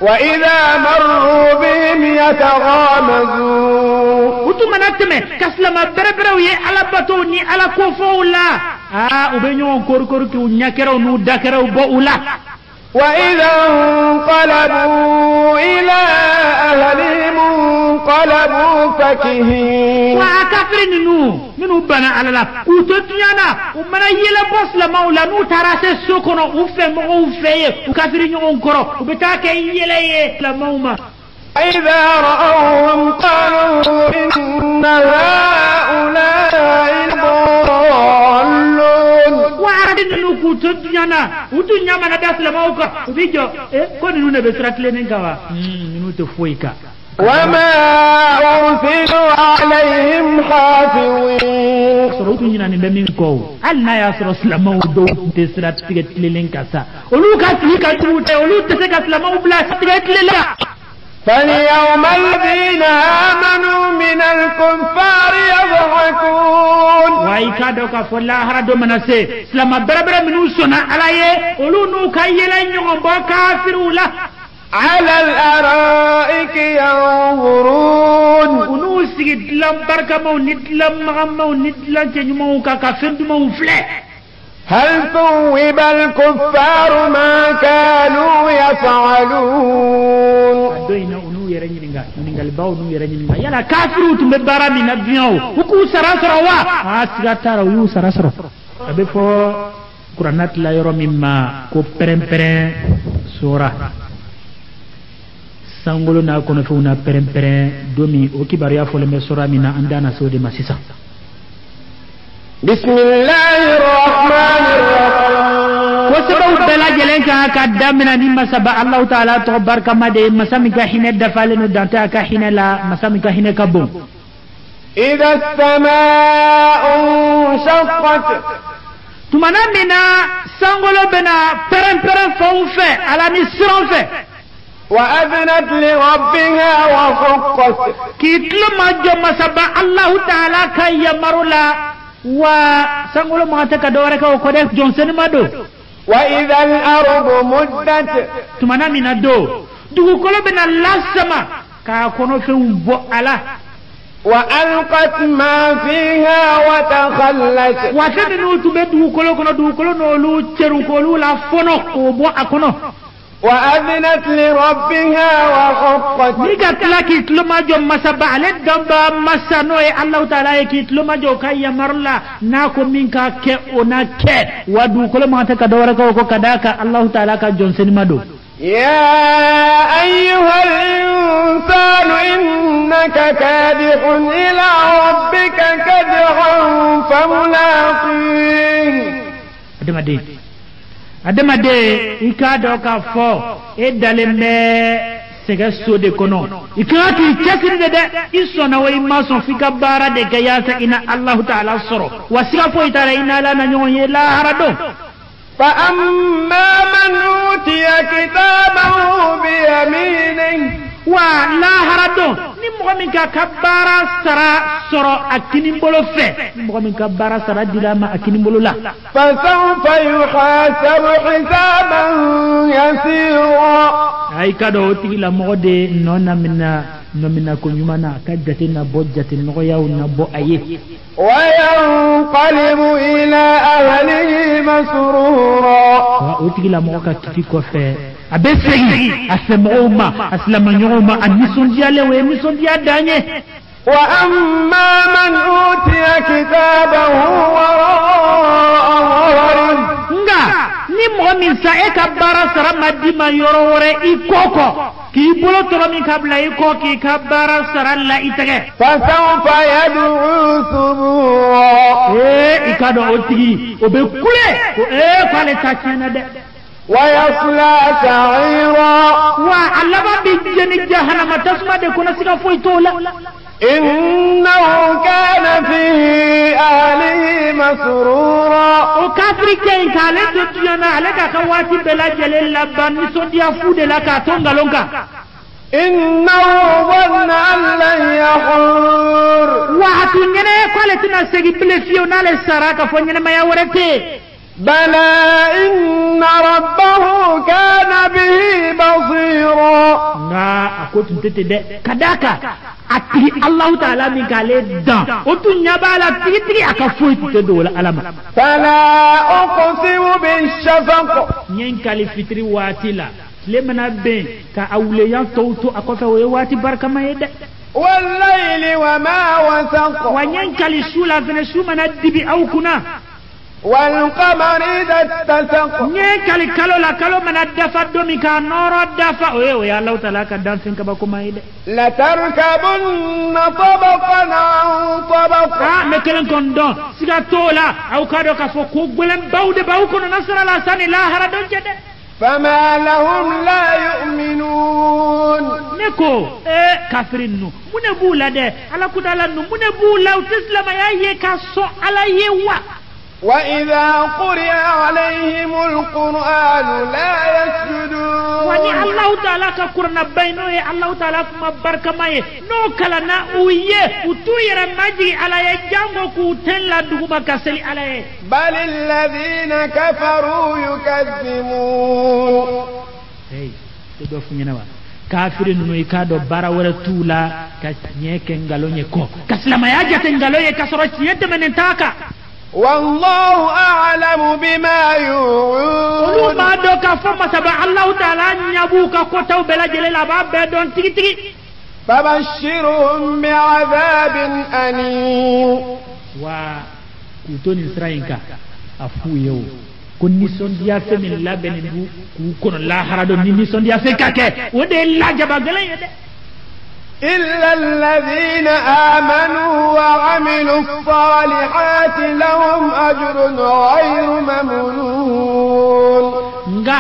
وإذا مروا بهم يتغامزون وتم ناتمه كسلما بربر وي على بتوني على كفولا وبينهم كوركور كي ونياكرو نوداكرو بقولا وإذا انقلبوا إلى أهلهم انقلبوا فكهين وكافرين منو بنا على لا وتديانا ومن يلا بوس لمولا نو تراس سكونو وفم وفيه وكافرين ينكرو وبتاك يلا لموما إذا رأوهم قالوا إن هؤلاء ضالون وعندنا نكو تديانا ودنيا ما نداس لموكا وبيجو كون نو نبسرات لنكوا منو تفويكا وما أرسلوا عليهم حافظين سروتو نينا نبمين كو alna ya soro slama do te srat tiget lelen kasa olu ka tli ka tute olu te se ka slama bla tiget lela فاليوم الذين آمنوا من الكفار يضحكون وإيكادوك فلا هردو منسي سلما بربر منو سنة على أولو كايلا ينبو كافر ولا على الأرائك ينظرون ونو سيد لم بركمو ندلم مغمو ندلم تنمو كافر دمو فلي هل ثوب الكفار ما كانوا يفعلون دوينا ونو يرنينغا نينغال باو نو يرنينغا يلا كافرو تمبارا من ابيو وكو سراسرا وا اسغاتارو يو سراسرا ابي فو قرانات لا يرو مما كو برين سورة sangolo na kono fu na perempere domi o kibaria fo le mesora mina andana so de masisa bismillahir rahmanir rahim وسبب بلا جلنك كدامنا نما سبا الله تعالى تبارك ما دي مسامي كحين دفالن دانتا كحين لا مسامي كحين كبون إذا السماء انشقت تمنا منا سانغولو بنا برن فونفه على نسرونفه وأذنت لربها وحقت كيتلو ما جمع سبا الله تعالى كي يمرلا وسانغولو ما تكدورك وكودك جونسن مادو وإذا الأرض مدت تمنا منا دو كولو بنا لاسما كاكونو في على وألقت ما فيها وتخلت واتنو تبدو كولو نولو تشرو كولو لا فونو وبو أكونو وأذنت لربها وحقت نيجا تلاكي تلوما جو مسابع لدنبا مسانوي الله تعالى كي تلوما جو كاي مرلا ناكو منكا كي اونا كي ودو كل ما تكدورك وكو كداك الله تعالى كجونسن مدو يا أيها الإنسان إنك كادح إلى ربك كدحا فملاقيه adamade ikado ka fo e dalembe sega sode kono ikati chasinde de isona way mason fika bara de gayasa ina Allah ta'ala soro wasiga fo itara ina la na nyonye la harado fa amma man utiya kitabahu bi yaminihi wa la harado ni mo min ka kabara sara soro akini mbolo fe ni mo min ka bara sara dilama akini mbolo la fa sawfa yuhasabu hisaban yasira ay kado tigila mo de nonna minna ko nyumana kajjati na bojjati no yaw na bo aye wa yanqalibu ila ahlihi masrura wa tigila mo ka kiti ko fe abesegi asemoma aslamanyoma anison diale we mison dia danye wa amma man utiya kitabahu wara'a nga ni mo min sa e ka bara sara madima yorore ikoko ki bolo toro mi kabla iko ki ka bara sara la itage fa sawfa yad'u subura ikado otigi obe kule ko fale tachena de ويصلى سعيرا وعلما بجن جهنم تسمع دي كنا سيغا فويتولا إنه كان في أهله مسرورا وكافري كين كالي تتجانا عليك كواتي بلا جليل لبان نسوديا فود لك تونغا لونغا إنه ظن أن لن يحور وعطو نيني كوالتنا سيغي بلفيو نالي سراكا فونيني ما يورتي بلى إن ربه كان به بصيرا نا أكوت نتتدى كداكا أتري الله تعالى من قال دان وتنيا بالا تيتري أكفوي تدول ألما فلا أقسم بالشفق ينكالي فتري واتلا لمنا بين كأوليان توتو أكفا ويواتي بركة ما يدى والليل وما وسق وينكالي سولا فنسو من الدبي أو كنا والقمر إذا اتسق نيكالي كالو لا كالو من الدفا دومي كان نورو الدفا ويا الله تعالى كدان فينك باكو ما يدى لتركبن طبقا عن طبق مكلن كوندون سيغا تولا أو كادو كفو كوغبلن باود باوكو نصر الله ساني لا هردون جدى فما لهم لا يؤمنون نكو كافرين نو منبولا ده على كدالا نو منبولا وتسلم يا يكاسو على يوا وإذا قرئ عليهم القرآن لا يسجدون وني الله تعالى كقرنا بينه الله تعالى كما بركة ما نو كلنا ويه وتوير ماجي على يجامو كوتن لا دوما كسلي عليه بل الذين كفروا يكذبون hey تدوف نينوا كافرين نو يكادو بارا ولا تولا كنيك نغالوني كو كسلما ياجا تنغالوي كسرو تيت من تاكا والله أعلم بما يوعون ولما دوكا فما سبع الله تعالى نيابوكا كوتاو بلا جليلا باب دون تيكي تيكي فبشرهم بعذاب أليم كوتوني سراينكا أفو يو كن نيسون ديا فمن لا بنبو كون لا هرادو نيسون ديا فكاكي ودي لا جبا غلي إلا الذين آمنوا وعملوا الصالحات لهم أجر غير ممنون nga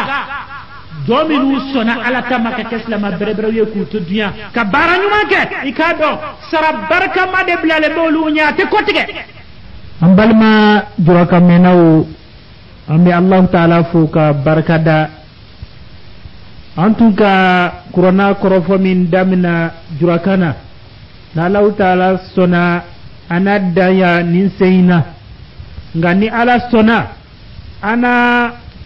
dominu sona ala tamaka keslama berebere yeku to dunya ka baranyu manke ikado sara barka ma de blale bolu nyaate kotige ambalma juraka menaw ambi allah taala fuka barakada antuka kurana korofo min damina jurakana na allah taala sona anadaya ninseina ngani ala sona ana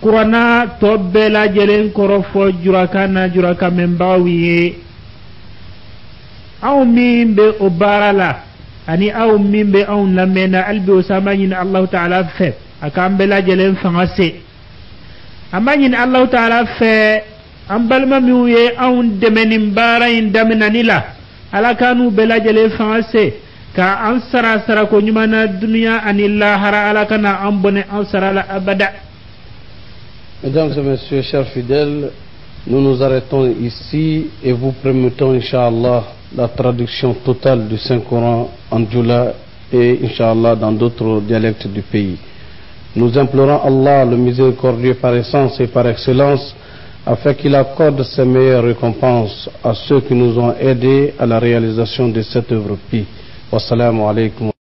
kurana tobela jelen korofo jurakana juraka membawiye aw min be obarala ani aw min be aw lamena albi usamanin allah taala fe akambela jelen fangase amanin allah taala fe ambalma miuye aw demenin bara indamina nila ala kanu bela jelen fangase ka ansara sara ko nyumana dunya anilla hara ala kana ambone ansara la abada. Mesdames et messieurs, chers fidèles, nous nous arrêtons ici et vous permettons, Inch'Allah, la traduction totale du Saint-Coran en djoula et, Inch'Allah, dans d'autres dialectes du pays. Nous implorons Allah, le miséricordieux par essence et par excellence, afin qu'il accorde ses meilleures récompenses à ceux qui nous ont aidés à la réalisation de cette œuvre pie. Wassalamu alaikum.